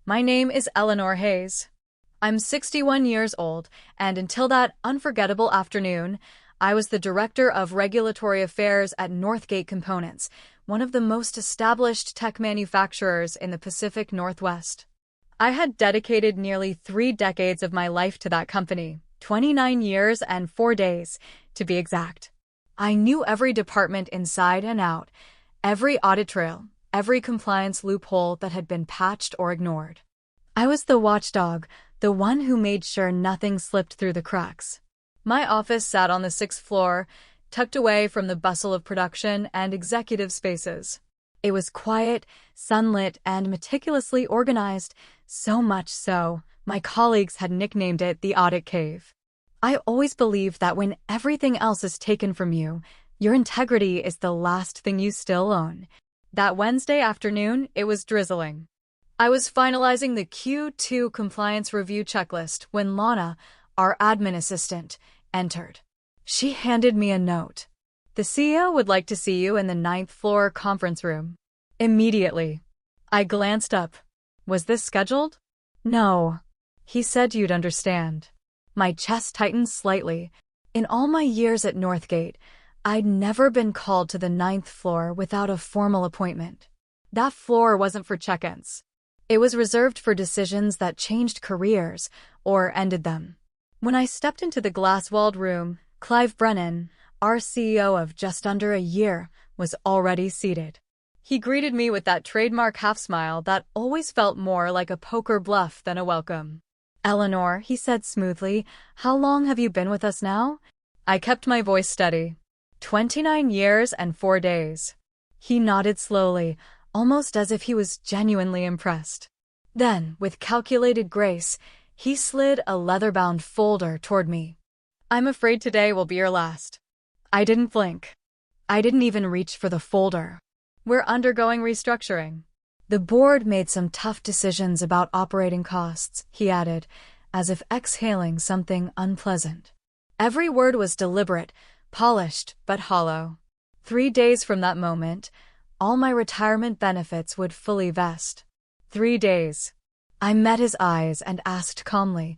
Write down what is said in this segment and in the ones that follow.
My name is Eleanor Hayes. I'm 61 years old, and until that unforgettable afternoon, I was the Director of Regulatory Affairs at Northgate Components, one of the most established tech manufacturers in the Pacific Northwest. I had dedicated nearly 3 decades of my life to that company, 29 years and 4 days, to be exact. I knew every department inside and out, every audit trail, every compliance loophole that had been patched or ignored. I was the watchdog, the one who made sure nothing slipped through the cracks. My office sat on the 6th floor, tucked away from the bustle of production and executive spaces. It was quiet, sunlit, and meticulously organized, so much so, my colleagues had nicknamed it the Audit Cave. I always believed that when everything else is taken from you, your integrity is the last thing you still own. That Wednesday afternoon, it was drizzling. I was finalizing the Q2 compliance review checklist when Lana, our admin assistant, entered. She handed me a note. "The CEO would like to see you in the 9th floor conference room." Immediately, I glanced up. Was this scheduled? No. He said you'd understand. My chest tightened slightly. In all my years at Northgate, I'd never been called to the 9th floor without a formal appointment. That floor wasn't for check-ins. It was reserved for decisions that changed careers or ended them. When I stepped into the glass-walled room, Clive Brennan, our CEO of just under a year, was already seated. He greeted me with that trademark half-smile that always felt more like a poker bluff than a welcome. "Eleanor," he said smoothly, "how long have you been with us now?" I kept my voice steady. 29 years and 4 days. He nodded slowly, almost as if he was genuinely impressed. Then, with calculated grace, he slid a leather-bound folder toward me. "I'm afraid today will be your last." I didn't blink. I didn't even reach for the folder. "We're undergoing restructuring. The board made some tough decisions about operating costs," he added, as if exhaling something unpleasant. Every word was deliberate, polished, but hollow. 3 days from that moment, all my retirement benefits would fully vest. 3 days. I met his eyes and asked calmly,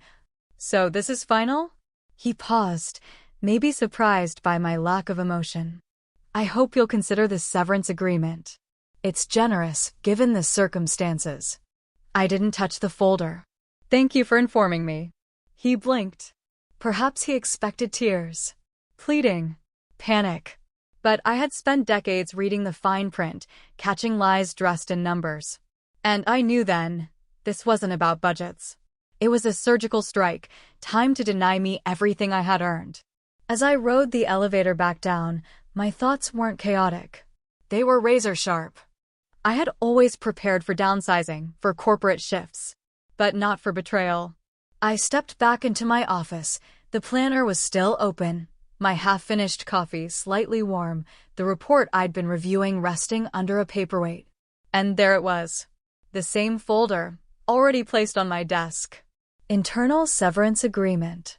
"So this is final?" He paused, maybe surprised by my lack of emotion. "I hope you'll consider this severance agreement. It's generous, given the circumstances." I didn't touch the folder. "Thank you for informing me." He blinked. Perhaps he expected tears. Pleading. Panic. But I had spent decades reading the fine print, catching lies dressed in numbers. And I knew then, this wasn't about budgets. It was a surgical strike, time to deny me everything I had earned. As I rode the elevator back down, my thoughts weren't chaotic. They were razor-sharp. I had always prepared for downsizing, for corporate shifts. But not for betrayal. I stepped back into my office. The planner was still open, my half-finished coffee slightly warm, the report I'd been reviewing resting under a paperweight. And there it was. The same folder, already placed on my desk. Internal Severance Agreement.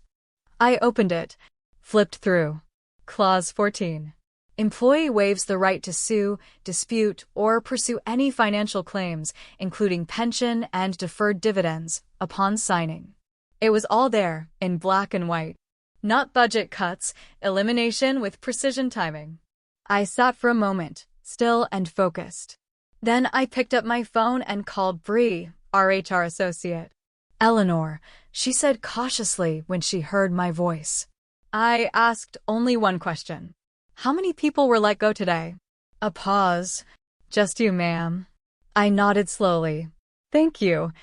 I opened it, flipped through. Clause 14. Employee waives the right to sue, dispute, or pursue any financial claims, including pension and deferred dividends, upon signing. It was all there, in black and white. Not budget cuts, elimination with precision timing. I sat for a moment, still and focused. Then I picked up my phone and called Bree, our HR associate. "Eleanor," she said cautiously when she heard my voice. I asked only one question. "How many people were let go today?" A pause. "Just you, ma'am." I nodded slowly. "Thank you."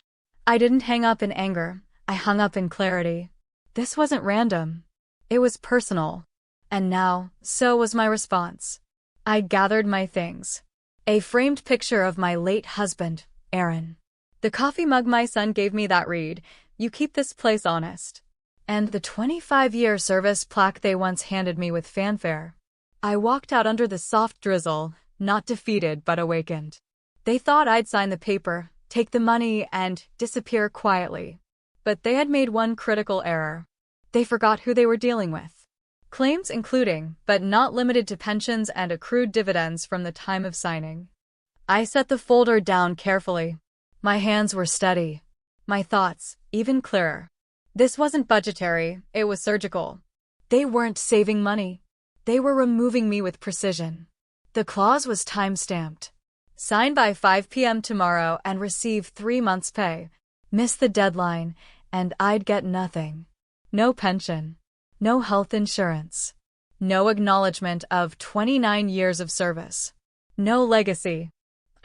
I didn't hang up in anger. I hung up in clarity. This wasn't random. It was personal. And now, so was my response. I gathered my things. A framed picture of my late husband, Aaron. The coffee mug my son gave me that read, "You keep this place honest." And the 25-year service plaque they once handed me with fanfare. I walked out under the soft drizzle, not defeated but awakened. They thought I'd sign the paper, take the money, and disappear quietly. But they had made one critical error. They forgot who they were dealing with. Claims including, but not limited to, pensions and accrued dividends from the time of signing. I set the folder down carefully. My hands were steady. My thoughts even clearer. This wasn't budgetary, it was surgical. They weren't saving money. They were removing me with precision. The clause was time-stamped. Sign by 5 p.m. tomorrow and receive 3 months' pay. Miss the deadline, and I'd get nothing. No pension. No health insurance. No acknowledgement of 29 years of service. No legacy.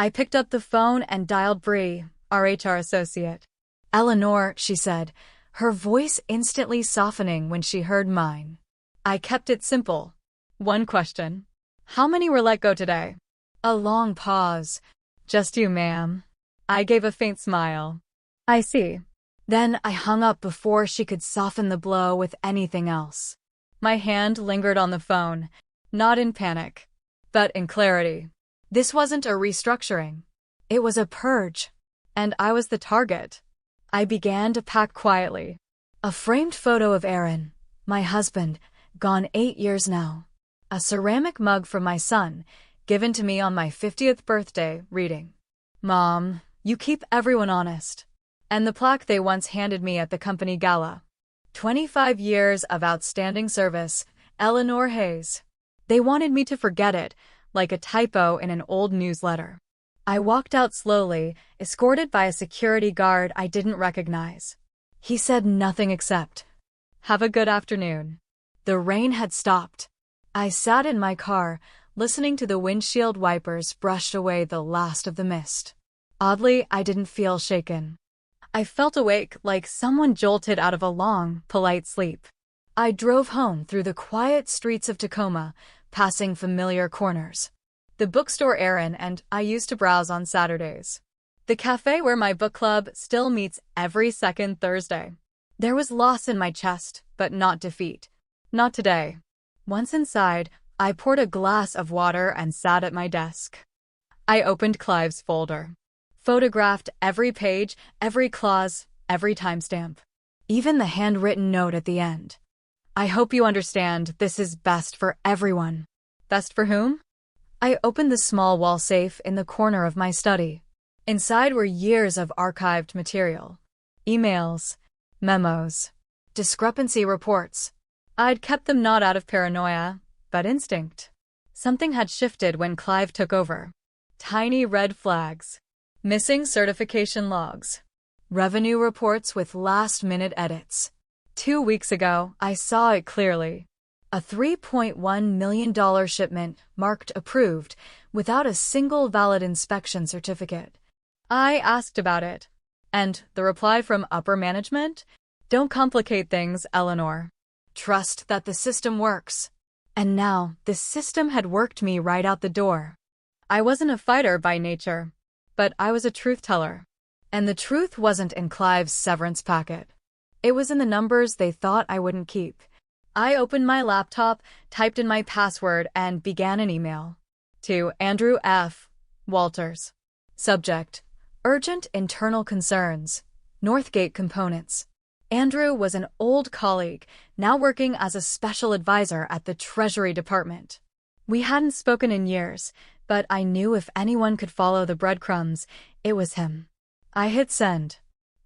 I picked up the phone and dialed Bree, our HR associate. "Eleanor," she said, her voice instantly softening when she heard mine. I kept it simple. One question. "How many were let go today?" A long pause. "Just you, ma'am." I gave a faint smile. "I see." Then I hung up before she could soften the blow with anything else. My hand lingered on the phone, not in panic, but in clarity. This wasn't a restructuring. It was a purge. And I was the target. I began to pack quietly. A framed photo of Aaron, my husband, gone 8 years now. A ceramic mug from my son, given to me on my 50th birthday, reading, "Mom, you keep everyone honest." And the plaque they once handed me at the company gala. 25 years of outstanding service, Eleanor Hayes. They wanted me to forget it, like a typo in an old newsletter. I walked out slowly, escorted by a security guard I didn't recognize. He said nothing except, "Have a good afternoon." The rain had stopped. I sat in my car, listening to the windshield wipers brush away the last of the mist. Oddly, I didn't feel shaken. I felt awake, like someone jolted out of a long, polite sleep. I drove home through the quiet streets of Tacoma, passing familiar corners. The bookstore Aaron and I used to browse on Saturdays. The cafe where my book club still meets every second Thursday. There was loss in my chest, but not defeat. Not today. Once inside, I poured a glass of water and sat at my desk. I opened Clive's folder. Photographed every page, every clause, every timestamp. Even the handwritten note at the end. "I hope you understand this is best for everyone." Best for whom? I opened the small wall safe in the corner of my study. Inside were years of archived material. Emails, memos, discrepancy reports. I'd kept them not out of paranoia, but instinct. Something had shifted when Clive took over. Tiny red flags. Missing certification logs. Revenue reports with last-minute edits. 2 weeks ago, I saw it clearly. A $3.1 million shipment marked approved without a single valid inspection certificate. I asked about it. And the reply from upper management? "Don't complicate things, Eleanor. Trust that the system works." And now, this system had worked me right out the door. I wasn't a fighter by nature, but I was a truth-teller. And the truth wasn't in Clive's severance packet. It was in the numbers they thought I wouldn't keep. I opened my laptop, typed in my password, and began an email. To Andrew F. Walters. Subject: Urgent internal concerns. Northgate Components. Andrew was an old colleague, now working as a special advisor at the Treasury Department. We hadn't spoken in years, but I knew if anyone could follow the breadcrumbs, it was him. I hit send.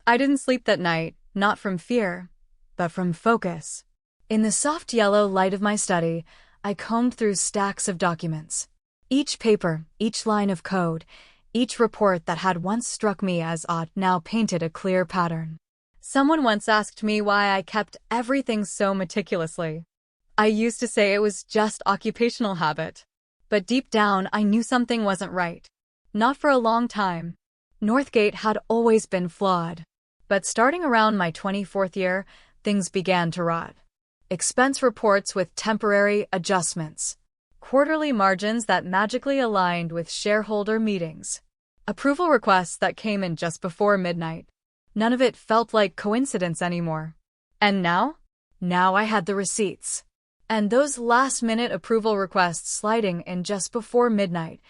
I didn't sleep that night, not from fear, but from focus. In the soft yellow light of my study, I combed through stacks of documents. Each paper, each line of code, each report that had once struck me as odd now painted a clear pattern. Someone once asked me why I kept everything so meticulously. I used to say it was just occupational habit. But deep down, I knew something wasn't right. Not for a long time. Northgate had always been flawed. But starting around my 24th year, things began to rot. Expense reports with temporary adjustments. Quarterly margins that magically aligned with shareholder meetings. Approval requests that came in just before midnight. None of it felt like coincidence anymore. And now? Now I had the receipts. And those last-minute approval requests sliding in just before midnight,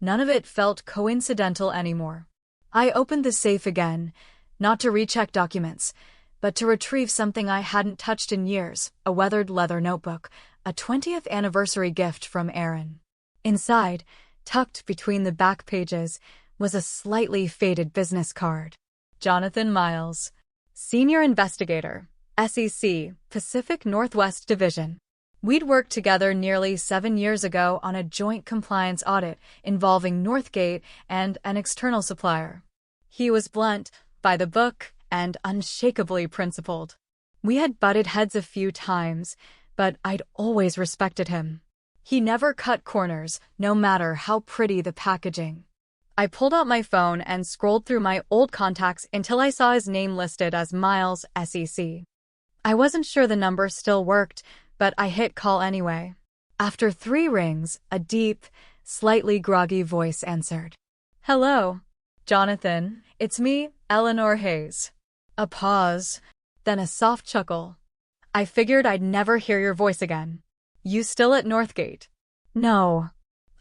none of it felt coincidental anymore. I opened the safe again, not to recheck documents, but to retrieve something I hadn't touched in years, a weathered leather notebook, a 20th anniversary gift from Aaron. Inside, tucked between the back pages, was a slightly faded business card. Jonathan Miles, Senior Investigator, SEC, Pacific Northwest Division. We'd worked together nearly 7 years ago on a joint compliance audit involving Northgate and an external supplier. He was blunt, by the book, and unshakably principled. We had butted heads a few times, but I'd always respected him. He never cut corners, no matter how pretty the packaging. I pulled out my phone and scrolled through my old contacts until I saw his name listed as Miles, SEC. I wasn't sure the number still worked, but I hit call anyway. After 3 rings, a deep, slightly groggy voice answered. "Hello, Jonathan, it's me, Eleanor Hayes." A pause, then a soft chuckle. "I figured I'd never hear your voice again. You still at Northgate?" "No.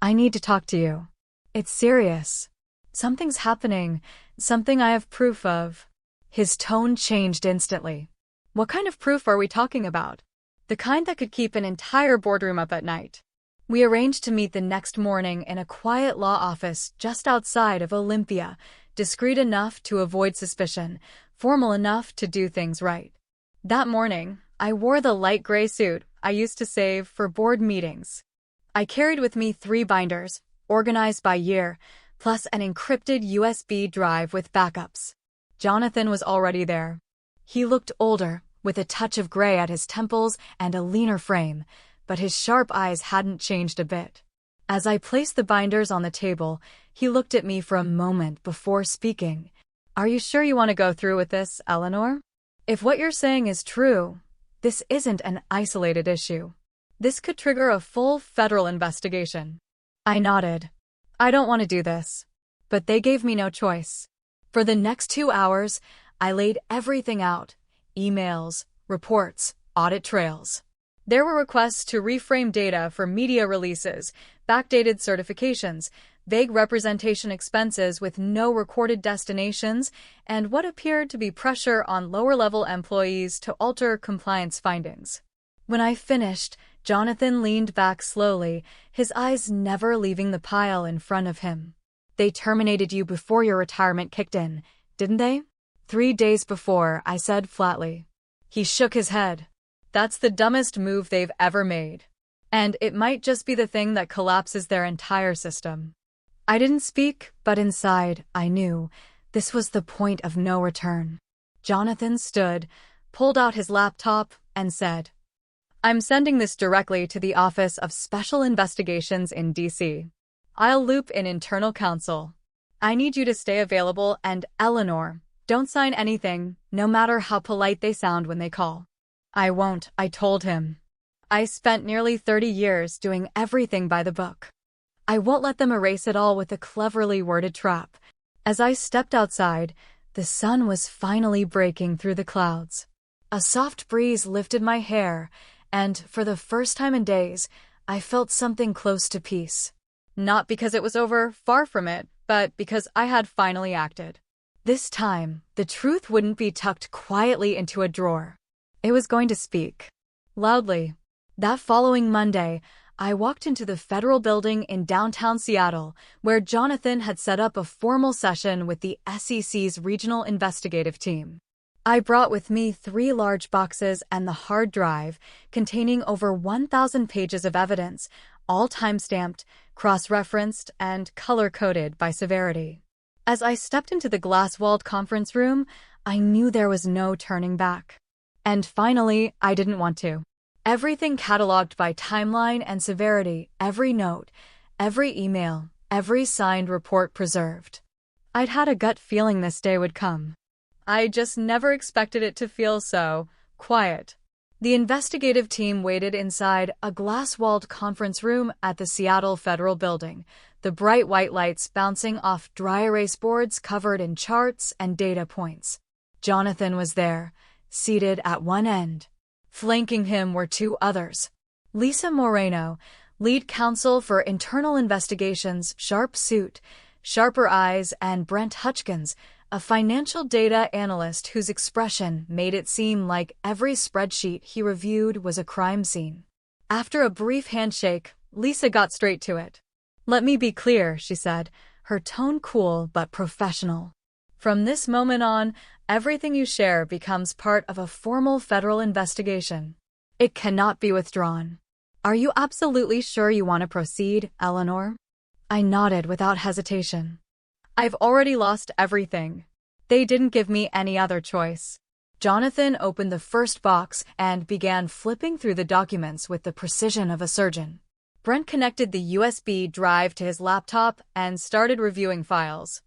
I need to talk to you. It's serious. Something's happening, something I have proof of." His tone changed instantly. "What kind of proof are we talking about?" "The kind that could keep an entire boardroom up at night." We arranged to meet the next morning in a quiet law office just outside of Olympia, discreet enough to avoid suspicion, formal enough to do things right. That morning, I wore the light gray suit I used to save for board meetings. I carried with me 3 binders, organized by year, plus an encrypted USB drive with backups. Jonathan was already there. He looked older, with a touch of gray at his temples and a leaner frame, but his sharp eyes hadn't changed a bit. As I placed the binders on the table, he looked at me for a moment before speaking. "Are you sure you want to go through with this, Eleanor? If what you're saying is true, this isn't an isolated issue. This could trigger a full federal investigation." I nodded. "I don't want to do this." But they gave me no choice. For the next 2 hours, I laid everything out. Emails, reports, audit trails. There were requests to reframe data for media releases, backdated certifications, vague representation expenses with no recorded destinations, and what appeared to be pressure on lower-level employees to alter compliance findings. When I finished, Jonathan leaned back slowly, his eyes never leaving the pile in front of him. "They terminated you before your retirement kicked in, didn't they?" 3 days before, I said flatly. He shook his head. "That's the dumbest move they've ever made. And it might just be the thing that collapses their entire system." I didn't speak, but inside, I knew this was the point of no return. Jonathan stood, pulled out his laptop, and said, "I'm sending this directly to the Office of Special Investigations in D.C. I'll loop in internal counsel. I need you to stay available, and Eleanor, don't sign anything, no matter how polite they sound when they call." "I won't," I told him. "I spent nearly 30 years doing everything by the book. I won't let them erase it all with a cleverly worded trap." As I stepped outside, the sun was finally breaking through the clouds. A soft breeze lifted my hair, and for the first time in days, I felt something close to peace. Not because it was over, far from it, but because I had finally acted. This time, the truth wouldn't be tucked quietly into a drawer. It was going to speak. Loudly. That following Monday, I walked into the federal building in downtown Seattle, where Jonathan had set up a formal session with the SEC's regional investigative team. I brought with me 3 large boxes and the hard drive, containing over 1,000 pages of evidence, all time-stamped, cross-referenced, and color-coded by severity. As I stepped into the glass-walled conference room, I knew there was no turning back. And finally, I didn't want to. Everything cataloged by timeline and severity, every note, every email, every signed report preserved. I'd had a gut feeling this day would come. I just never expected it to feel so quiet. The investigative team waited inside a glass-walled conference room at the Seattle Federal Building, the bright white lights bouncing off dry erase boards covered in charts and data points. Jonathan was there, seated at one end. Flanking him were 2 others. Lisa Moreno, lead counsel for internal investigations, sharp suit, sharper eyes, and Brent Hutchkins, a financial data analyst whose expression made it seem like every spreadsheet he reviewed was a crime scene. After a brief handshake, Lisa got straight to it. "Let me be clear," she said. her tone cool but professional. From this moment on, everything you share becomes part of a formal federal investigation. It cannot be withdrawn. Are you absolutely sure you want to proceed, Eleanor? I nodded without hesitation. I've already lost everything. They didn't give me any other choice. Jonathan opened the first box and began flipping through the documents with the precision of a surgeon. Brent connected the USB drive to his laptop and started reviewing files.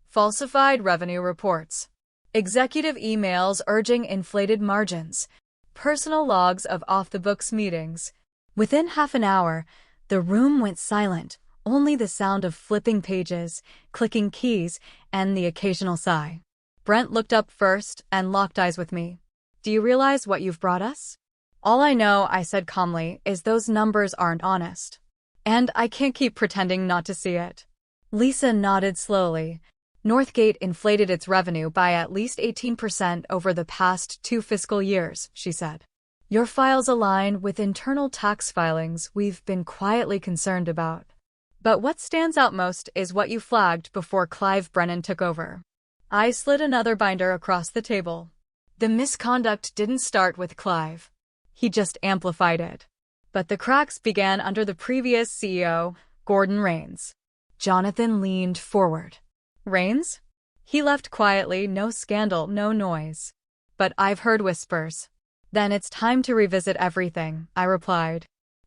Falsified revenue reports, executive emails urging inflated margins, personal logs of off-the-books meetings. Within half an hour, the room went silent, only the sound of flipping pages, clicking keys, and the occasional sigh. Brent looked up first and locked eyes with me. Do you realize what you've brought us? All I know, I said calmly, is those numbers aren't honest. And I can't keep pretending not to see it. Lisa nodded slowly. Northgate inflated its revenue by at least 18% over the past 2 fiscal years, she said. Your files align with internal tax filings we've been quietly concerned about. But what stands out most is what you flagged before Clive Brennan took over. I slid another binder across the table. The misconduct didn't start with Clive. He just amplified it. But the cracks began under the previous CEO, Gordon Rains. Jonathan leaned forward. Rains? He left quietly, no scandal, no noise. But I've heard whispers. Then it's time to revisit everything, I replied.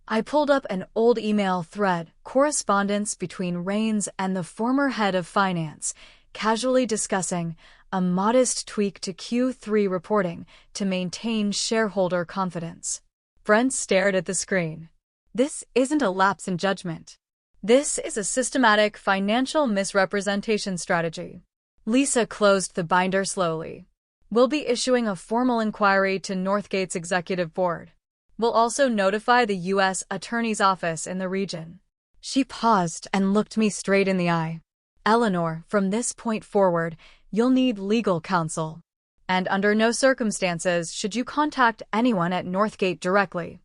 I pulled up an old email thread, correspondence between Rains and the former head of finance, casually discussing a modest tweak to Q3 reporting to maintain shareholder confidence. Brent stared at the screen. This isn't a lapse in judgment. This is a systematic financial misrepresentation strategy. Lisa closed the binder slowly. We'll be issuing a formal inquiry to Northgate's executive board. We'll also notify the U.S. Attorney's Office in the region. She paused and looked me straight in the eye. Eleanor, from this point forward, you'll need legal counsel. And under no circumstances should you contact anyone at Northgate directly.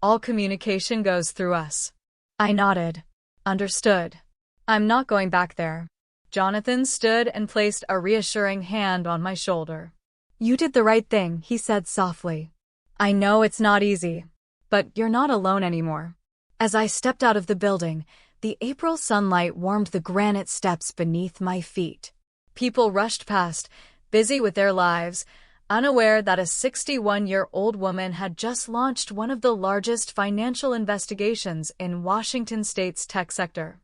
All communication goes through us. I nodded. Understood. I'm not going back there. Jonathan stood and placed a reassuring hand on my shoulder. You did the right thing, he said softly. I know it's not easy, but you're not alone anymore. As I stepped out of the building, the April sunlight warmed the granite steps beneath my feet. People rushed past, busy with their lives, unaware that a 61-year-old woman had just launched one of the largest financial investigations in Washington State's tech sector.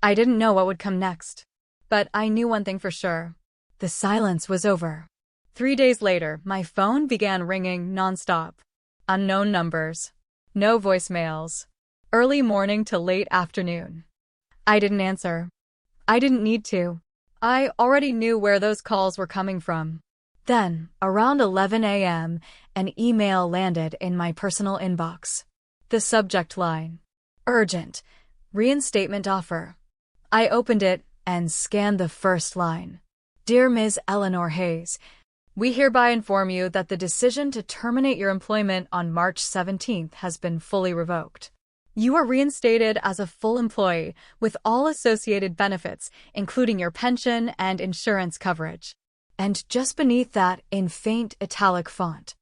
I didn't know what would come next, but I knew one thing for sure. The silence was over. 3 days later, my phone began ringing nonstop. Unknown numbers. No voicemails. Early morning to late afternoon. I didn't answer. I didn't need to. I already knew where those calls were coming from. Then, around 11 a.m., an email landed in my personal inbox. The subject line: Urgent. Reinstatement offer. I opened it and scanned the first line. Dear Ms. Eleanor Hayes, we hereby inform you that the decision to terminate your employment on March 17th has been fully revoked. You are reinstated as a full employee with all associated benefits, including your pension and insurance coverage. And just beneath that, in faint italic font,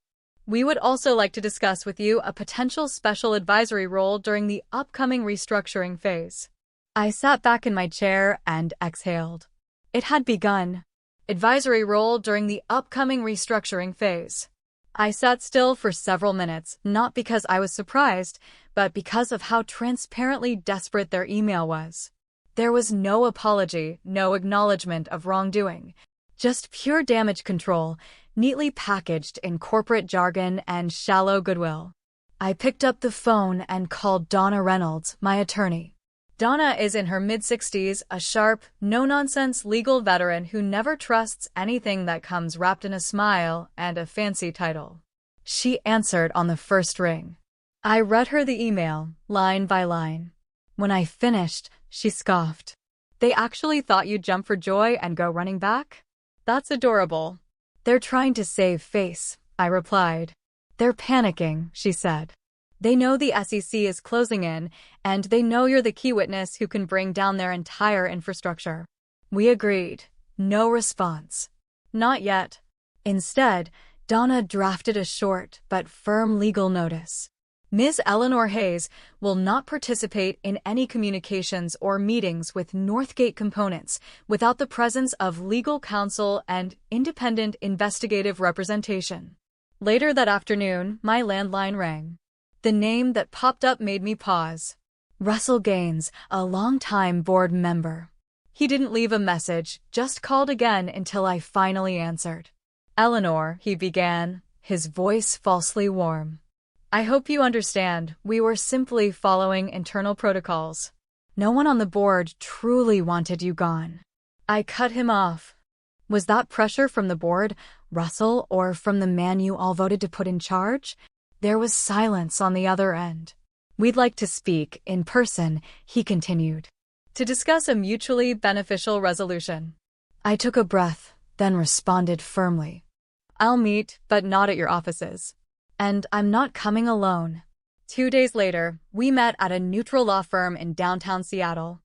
we would also like to discuss with you a potential special advisory role during the upcoming restructuring phase. I sat back in my chair and exhaled. It had begun. Advisory role during the upcoming restructuring phase. I sat still for several minutes, not because I was surprised, but because of how transparently desperate their email was. There was no apology, no acknowledgement of wrongdoing, just pure damage control, neatly packaged in corporate jargon and shallow goodwill. I picked up the phone and called Donna Reynolds, my attorney. Donna is in her mid-60s, a sharp, no-nonsense legal veteran who never trusts anything that comes wrapped in a smile and a fancy title. She answered on the first ring. I read her the email, line by line. When I finished, she scoffed. They actually thought you'd jump for joy and go running back? That's adorable. They're trying to save face, I replied. They're panicking, she said. They know the SEC is closing in, and they know you're the key witness who can bring down their entire infrastructure. We agreed. No response. Not yet. Instead, Donna drafted a short but firm legal notice. Ms. Eleanor Hayes will not participate in any communications or meetings with Northgate Components without the presence of legal counsel and independent investigative representation. Later that afternoon, my landline rang. The name that popped up made me pause. Russell Gaines, a longtime board member. He didn't leave a message, just called again until I finally answered. "Eleanor," he began, his voice falsely warm. "I hope you understand, we were simply following internal protocols. No one on the board truly wanted you gone." I cut him off. Was that pressure from the board, Russell, or from the man you all voted to put in charge? There was silence on the other end. "We'd like to speak in person," he continued, "to discuss a mutually beneficial resolution." I took a breath, then responded firmly. "I'll meet, but not at your offices. And I'm not coming alone." 2 days later, we met at a neutral law firm in downtown Seattle.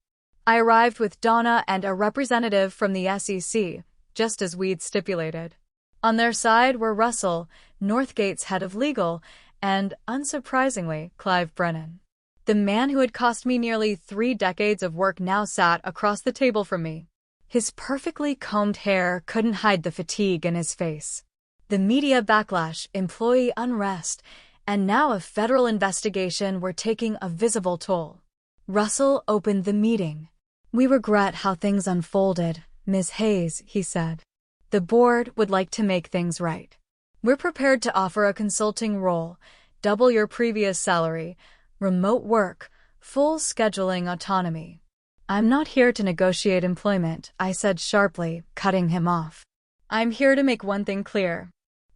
I arrived with Donna and a representative from the SEC, just as we'd stipulated. On their side were Russell, Northgate's head of legal, and, unsurprisingly, Clive Brennan. The man who had cost me nearly 3 decades of work now sat across the table from me. His perfectly combed hair couldn't hide the fatigue in his face. The media backlash, employee unrest, and now a federal investigation were taking a visible toll. Russell opened the meeting. "We regret how things unfolded, Ms. Hayes," he said. "The board would like to make things right. We're prepared to offer a consulting role, double your previous salary, remote work, full scheduling autonomy." "I'm not here to negotiate employment," I said sharply, cutting him off. "I'm here to make one thing clear.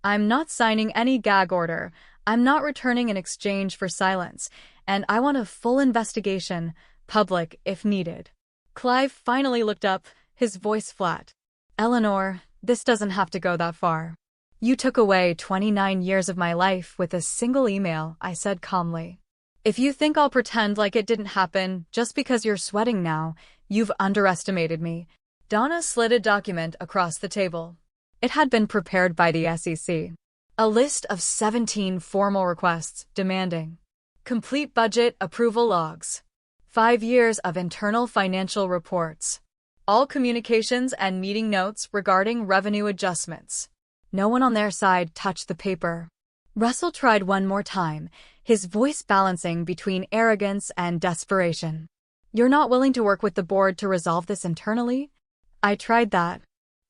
I'm not signing any gag order, I'm not returning in exchange for silence, and I want a full investigation, public if needed." Clive finally looked up, his voice flat. "Eleanor, this doesn't have to go that far. You took away 29 years of my life with a single email," I said calmly. "If you think I'll pretend like it didn't happen just because you're sweating now, you've underestimated me." Donna slid a document across the table. It had been prepared by the SEC. A list of 17 formal requests demanding complete budget approval logs, 5 years of internal financial reports, all communications and meeting notes regarding revenue adjustments. No one on their side touched the paper. Russell tried one more time, his voice balancing between arrogance and desperation. "You're not willing to work with the board to resolve this internally?" "I tried that.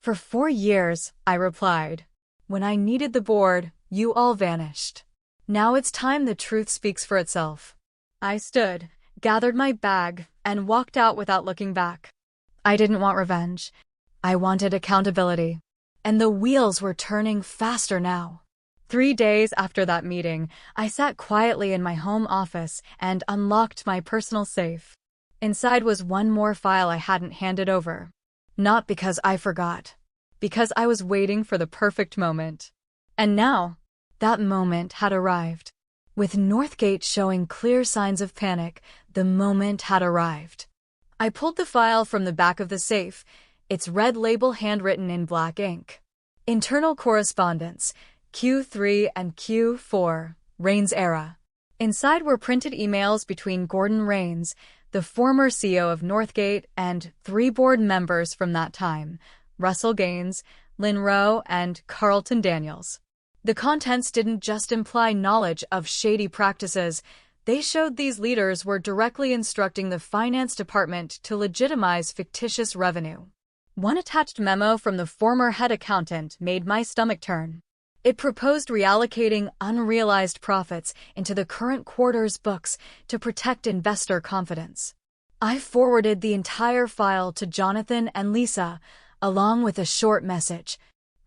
For 4 years," I replied. "When I needed the board, you all vanished. Now it's time the truth speaks for itself." I stood, gathered my bag, and walked out without looking back. I didn't want revenge. I wanted accountability. And the wheels were turning faster now. 3 days after that meeting, I sat quietly in my home office and unlocked my personal safe. Inside was one more file I hadn't handed over. Not because I forgot, because I was waiting for the perfect moment. And now, that moment had arrived. With Northgate showing clear signs of panic, the moment had arrived. I pulled the file from the back of the safe, its red label handwritten in black ink. Internal correspondence, Q3 and Q4, Raines era. Inside were printed emails between Gordon Raines, the former CEO of Northgate, and 3 board members from that time, Russell Gaines, Lynn Rowe, and Carlton Daniels. The contents didn't just imply knowledge of shady practices, they showed these leaders were directly instructing the finance department to legitimize fictitious revenue. One attached memo from the former head accountant made my stomach turn. It proposed reallocating unrealized profits into the current quarter's books to protect investor confidence. I forwarded the entire file to Jonathan and Lisa, along with a short message.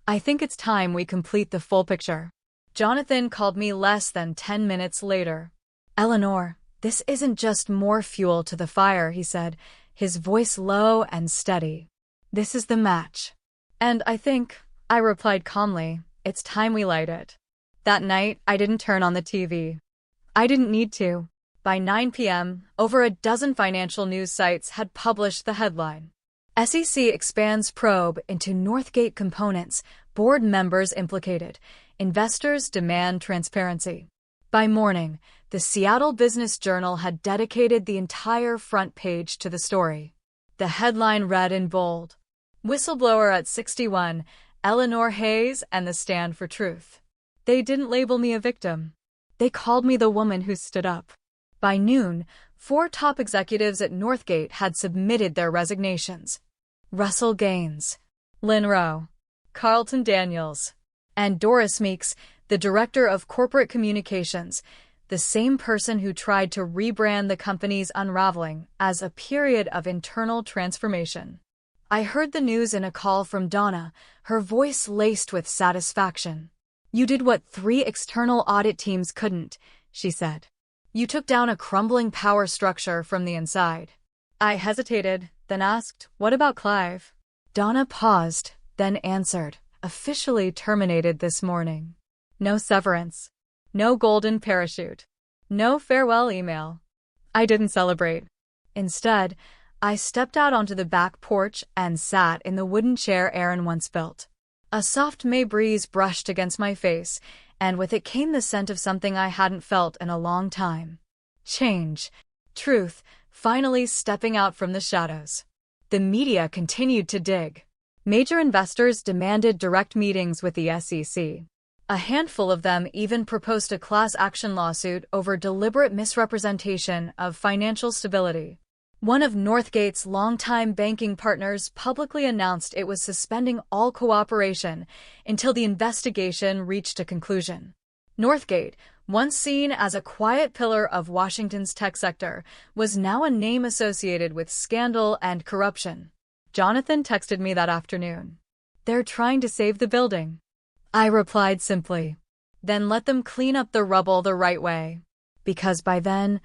"I think it's time we complete the full picture." Jonathan called me less than 10 minutes later. "Eleanor, this isn't just more fuel to the fire," he said, his voice low and steady. "This is the match." "And I think," I replied calmly, "it's time we light it." That night, I didn't turn on the TV. I didn't need to. By 9 p.m., over a dozen financial news sites had published the headline. SEC expands probe into Northgate components, board members implicated, investors demand transparency. By morning, the Seattle Business Journal had dedicated the entire front page to the story. The headline read in bold, "Whistleblower at 61, Eleanor Hayes and the Stand for Truth." They didn't label me a victim. They called me the woman who stood up. By noon, 4 top executives at Northgate had submitted their resignations. Russell Gaines, Lynn Rowe, Carlton Daniels, and Doris Meeks, the director of corporate communications, the same person who tried to rebrand the company's unraveling as a period of internal transformation. I heard the news in a call from Donna, her voice laced with satisfaction. "You did what 3 external audit teams couldn't," she said. "You took down a crumbling power structure from the inside." I hesitated, then asked, "What about Clive?" Donna paused, then answered, "Officially terminated this morning. No severance. No golden parachute. No farewell email." I didn't celebrate. Instead, I stepped out onto the back porch and sat in the wooden chair Aaron once built. A soft May breeze brushed against my face, and with it came the scent of something I hadn't felt in a long time. Change. Truth, finally stepping out from the shadows. The media continued to dig. Major investors demanded direct meetings with the SEC. A handful of them even proposed a class action lawsuit over deliberate misrepresentation of financial stability. One of Northgate's longtime banking partners publicly announced it was suspending all cooperation until the investigation reached a conclusion. Northgate, once seen as a quiet pillar of Washington's tech sector, was now a name associated with scandal and corruption. Jonathan texted me that afternoon. "They're trying to save the building." I replied simply, "Then let them clean up the rubble the right way." Because by then,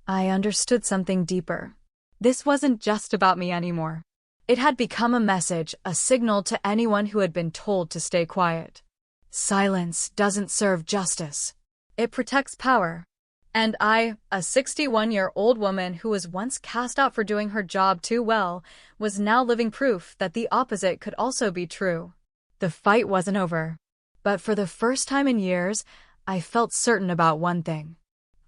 I understood something deeper. This wasn't just about me anymore. It had become a message, a signal to anyone who had been told to stay quiet. Silence doesn't serve justice. It protects power. And I, a 61-year-old woman who was once cast out for doing her job too well, was now living proof that the opposite could also be true. The fight wasn't over. But for the first time in years, I felt certain about one thing.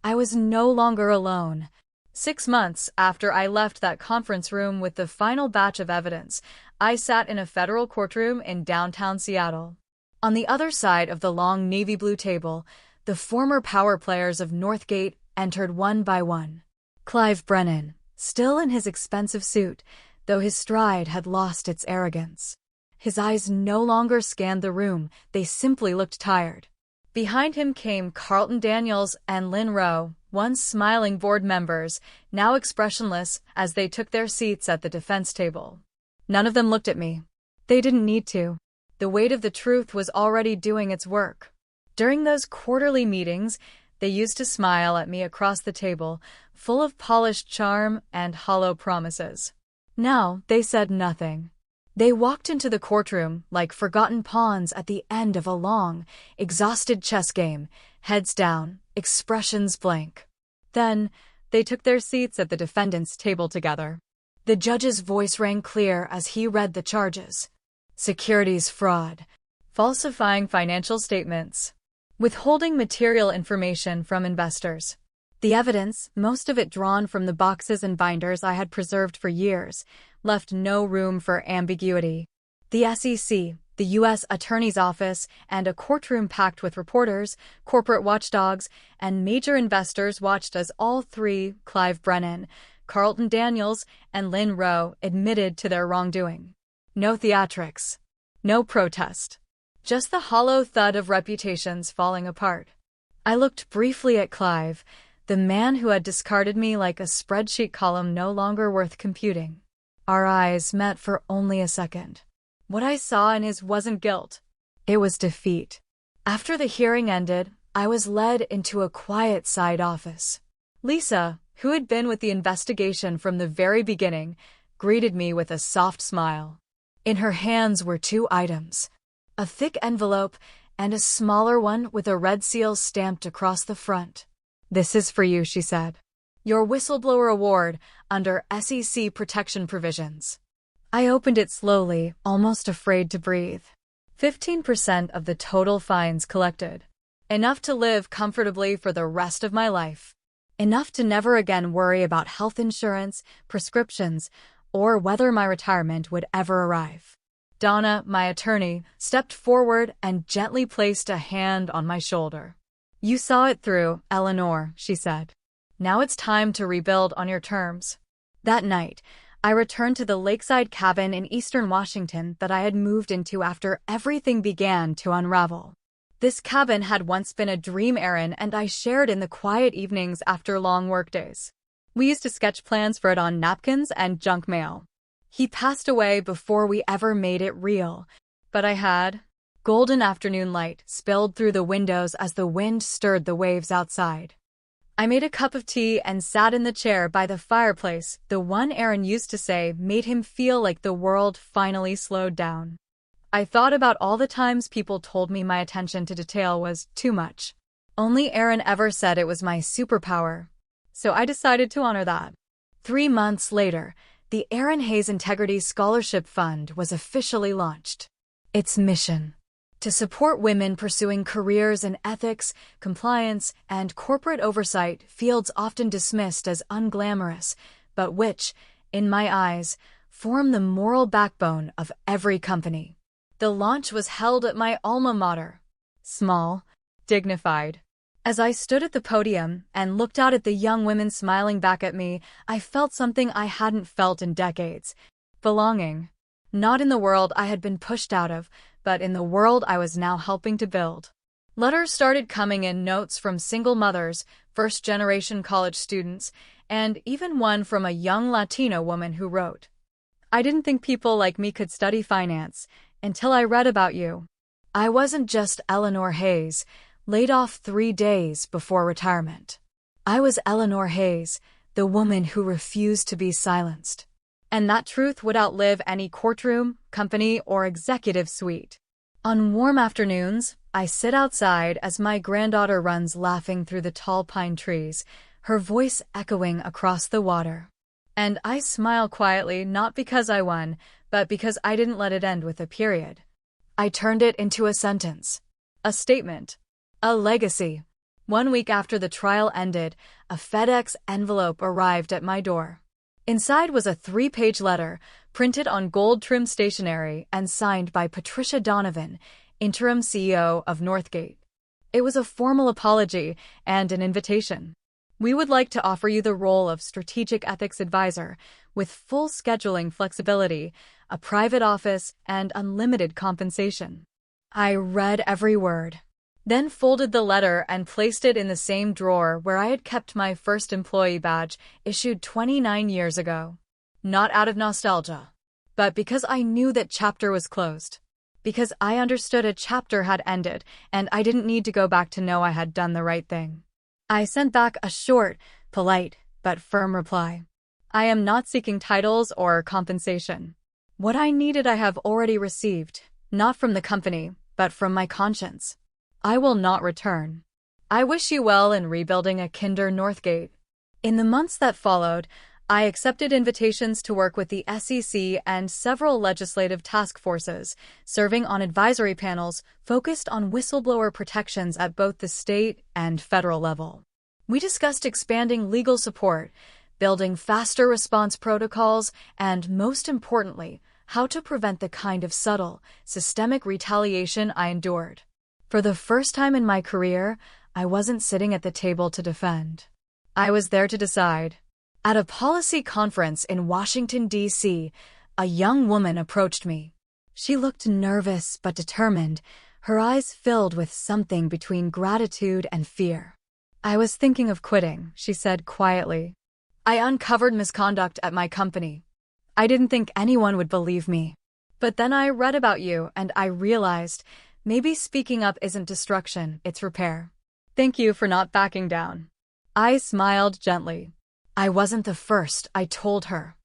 I was no longer alone. 6 months after I left that conference room with the final batch of evidence, I sat in a federal courtroom in downtown Seattle. On the other side of the long navy blue table, the former power players of Northgate entered one by one. Clive Brennan, still in his expensive suit, though his stride had lost its arrogance. His eyes no longer scanned the room, they simply looked tired. Behind him came Carlton Daniels and Lynn Rowe, once smiling board members, now expressionless as they took their seats at the defense table. None of them looked at me. They didn't need to. The weight of the truth was already doing its work. During those quarterly meetings, they used to smile at me across the table, full of polished charm and hollow promises. Now they said nothing. They walked into the courtroom like forgotten pawns at the end of a long, exhausted chess game, heads down, expressions blank. Then, they took their seats at the defendant's table together. The judge's voice rang clear as he read the charges. Securities fraud, falsifying financial statements, withholding material information from investors. The evidence, most of it drawn from the boxes and binders I had preserved for years, left no room for ambiguity. The SEC, the U.S. Attorney's Office, and a courtroom packed with reporters, corporate watchdogs, and major investors watched as all 3, Clive Brennan, Carlton Daniels, and Lynn Rowe, admitted to their wrongdoing. No theatrics. No protest. Just the hollow thud of reputations falling apart. I looked briefly at Clive, the man who had discarded me like a spreadsheet column no longer worth computing. Our eyes met for only a second. What I saw in his wasn't guilt. It was defeat. After the hearing ended, I was led into a quiet side office. Lisa, who had been with the investigation from the very beginning, greeted me with a soft smile. In her hands were 2 items. A thick envelope and a smaller one with a red seal stamped across the front. "This is for you," she said. "Your whistleblower award under SEC protection provisions." I opened it slowly, almost afraid to breathe. 15% of the total fines collected. Enough to live comfortably for the rest of my life. Enough to never again worry about health insurance, prescriptions, or whether my retirement would ever arrive. Donna, my attorney, stepped forward and gently placed a hand on my shoulder. "You saw it through, Eleanor," she said. "Now it's time to rebuild on your terms." That night, I returned to the lakeside cabin in eastern Washington that I had moved into after everything began to unravel. This cabin had once been a dream Aaron and I shared in the quiet evenings after long workdays. We used to sketch plans for it on napkins and junk mail. He passed away before we ever made it real, but I had. Golden afternoon light spilled through the windows as the wind stirred the waves outside. I made a cup of tea and sat in the chair by the fireplace, the one Aaron used to say made him feel like the world finally slowed down. I thought about all the times people told me my attention to detail was too much. Only Aaron ever said it was my superpower. So I decided to honor that. 3 months later, the Aaron Hayes Integrity Scholarship Fund was officially launched. Its mission: to support women pursuing careers in ethics, compliance, and corporate oversight, fields often dismissed as unglamorous, but which, in my eyes, form the moral backbone of every company. The launch was held at my alma mater. Small, dignified. As I stood at the podium and looked out at the young women smiling back at me, I felt something I hadn't felt in decades. Belonging. Not in the world I had been pushed out of, but in the world I was now helping to build. Letters started coming in, notes from single mothers, first-generation college students, and even one from a young Latino woman who wrote, "I didn't think people like me could study finance until I read about you." I wasn't just Eleanor Hayes, laid off 3 days before retirement. I was Eleanor Hayes, the woman who refused to be silenced. And that truth would outlive any courtroom, company, or executive suite. On warm afternoons, I sit outside as my granddaughter runs laughing through the tall pine trees, her voice echoing across the water. And I smile quietly, not because I won, but because I didn't let it end with a period. I turned it into a sentence, a statement, a legacy. 1 week after the trial ended, a FedEx envelope arrived at my door. Inside was a 3-page letter, printed on gold-trimmed stationery and signed by Patricia Donovan, interim CEO of Northgate. It was a formal apology and an invitation. "We would like to offer you the role of Strategic Ethics Advisor, with full scheduling flexibility, a private office, and unlimited compensation." I read every word, then folded the letter and placed it in the same drawer where I had kept my first employee badge, issued 29 years ago. Not out of nostalgia, but because I knew that chapter was closed. Because I understood a chapter had ended, and I didn't need to go back to know I had done the right thing. I sent back a short, polite, but firm reply. "I am not seeking titles or compensation. What I needed I have already received, not from the company, but from my conscience. I will not return. I wish you well in rebuilding a kinder Northgate." In the months that followed, I accepted invitations to work with the SEC and several legislative task forces, serving on advisory panels focused on whistleblower protections at both the state and federal level. We discussed expanding legal support, building faster response protocols, and, most importantly, how to prevent the kind of subtle, systemic retaliation I endured. For the first time in my career, I wasn't sitting at the table to defend. I was there to decide. At a policy conference in Washington, D.C., a young woman approached me. She looked nervous but determined, her eyes filled with something between gratitude and fear. "I was thinking of quitting," she said quietly. "I uncovered misconduct at my company. I didn't think anyone would believe me. But then I read about you and I realized maybe speaking up isn't destruction, it's repair. Thank you for not backing down." I smiled gently. I wasn't the first, I told her.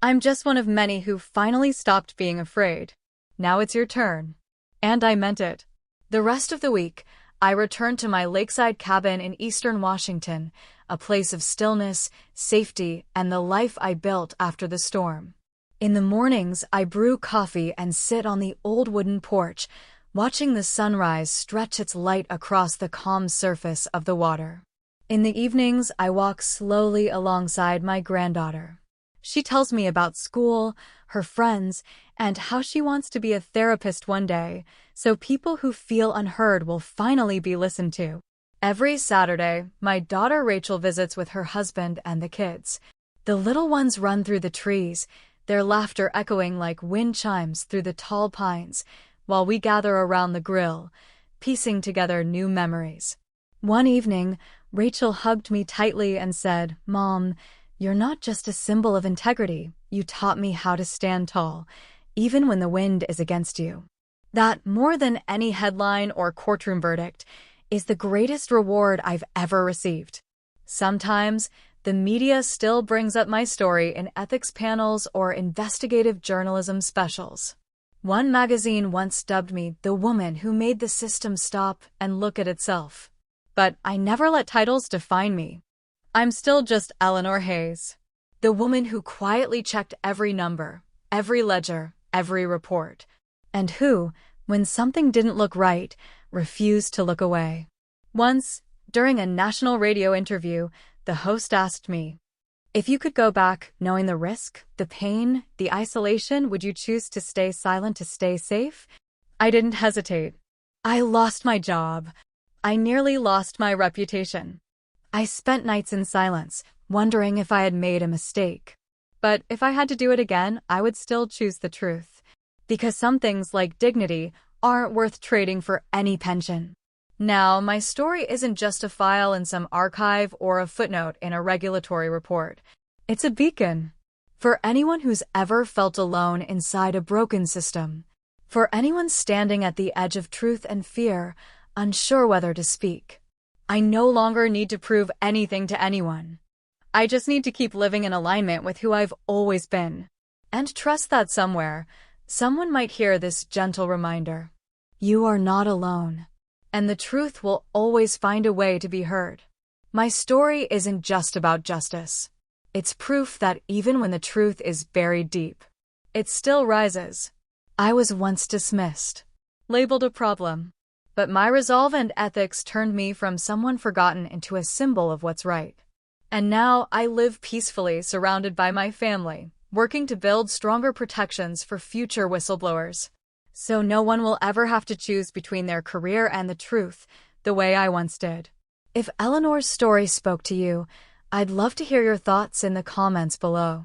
"I'm just one of many who finally stopped being afraid. Now it's your turn." And I meant it. The rest of the week, I returned to my lakeside cabin in eastern Washington, a place of stillness, safety, and the life I built after the storm. In the mornings, I brew coffee and sit on the old wooden porch, watching the sunrise stretch its light across the calm surface of the water. In the evenings, I walk slowly alongside my granddaughter. She tells me about school, her friends, and how she wants to be a therapist one day, so people who feel unheard will finally be listened to. Every Saturday, my daughter Rachel visits with her husband and the kids. The little ones run through the trees, their laughter echoing like wind chimes through the tall pines, while we gather around the grill, piecing together new memories. One evening, Rachel hugged me tightly and said, "Mom, you're not just a symbol of integrity, you taught me how to stand tall, even when the wind is against you." That, more than any headline or courtroom verdict, is the greatest reward I've ever received. Sometimes, the media still brings up my story in ethics panels or investigative journalism specials. One magazine once dubbed me the woman who made the system stop and look at itself. But I never let titles define me. I'm still just Eleanor Hayes, the woman who quietly checked every number, every ledger, every report, and who, when something didn't look right, refused to look away. Once, during a national radio interview, the host asked me, "If you could go back, knowing the risk, the pain, the isolation, would you choose to stay silent to stay safe?" I didn't hesitate. I lost my job. I nearly lost my reputation. I spent nights in silence, wondering if I had made a mistake. But if I had to do it again, I would still choose the truth. Because some things like dignity aren't worth trading for any pension. Now, my story isn't just a file in some archive or a footnote in a regulatory report. It's a beacon. For anyone who's ever felt alone inside a broken system. For anyone standing at the edge of truth and fear, unsure whether to speak. I no longer need to prove anything to anyone. I just need to keep living in alignment with who I've always been. And trust that somewhere, someone might hear this gentle reminder. You are not alone. And the truth will always find a way to be heard. My story isn't just about justice. It's proof that even when the truth is buried deep, it still rises. I was once dismissed, labeled a problem. But my resolve and ethics turned me from someone forgotten into a symbol of what's right. And now I live peacefully surrounded by my family, working to build stronger protections for future whistleblowers. So no one will ever have to choose between their career and the truth, the way I once did. If Eleanor's story spoke to you, I'd love to hear your thoughts in the comments below.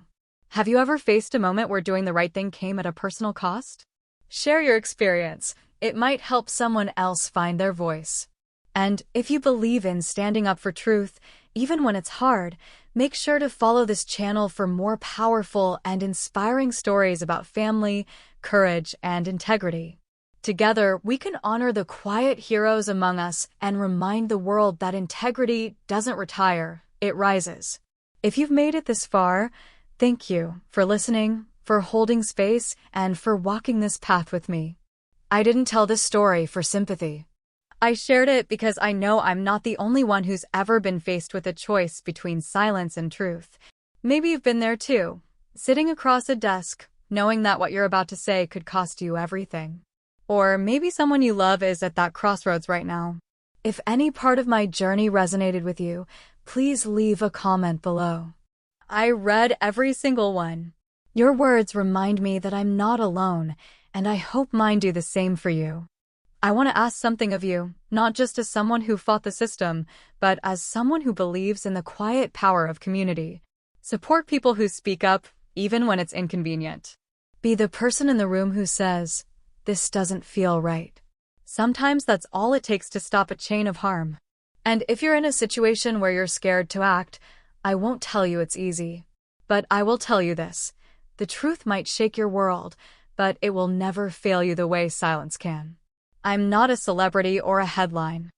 Have you ever faced a moment where doing the right thing came at a personal cost? Share your experience. It might help someone else find their voice. And if you believe in standing up for truth, even when it's hard, make sure to follow this channel for more powerful and inspiring stories about family, courage, and integrity. Together, we can honor the quiet heroes among us and remind the world that integrity doesn't retire, it rises. If you've made it this far, thank you for listening, for holding space, and for walking this path with me. I didn't tell this story for sympathy. I shared it because I know I'm not the only one who's ever been faced with a choice between silence and truth. Maybe you've been there too, sitting across a desk, knowing that what you're about to say could cost you everything. Or maybe someone you love is at that crossroads right now. If any part of my journey resonated with you, please leave a comment below. I read every single one. Your words remind me that I'm not alone, and I hope mine do the same for you. I want to ask something of you, not just as someone who fought the system, but as someone who believes in the quiet power of community. Support people who speak up, even when it's inconvenient. Be the person in the room who says, "This doesn't feel right." Sometimes that's all it takes to stop a chain of harm. And if you're in a situation where you're scared to act, I won't tell you it's easy. But I will tell you this. The truth might shake your world, but it will never fail you the way silence can. I'm not a celebrity or a headline.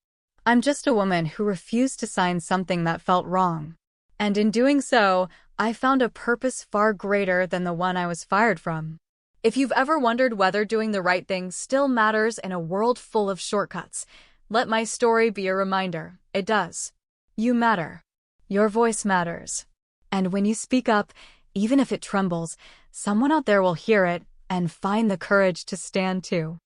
I'm just a woman who refused to sign something that felt wrong. And in doing so, I found a purpose far greater than the one I was fired from. If you've ever wondered whether doing the right thing still matters in a world full of shortcuts, let my story be a reminder. It does. You matter. Your voice matters. And when you speak up, even if it trembles, someone out there will hear it and find the courage to stand too.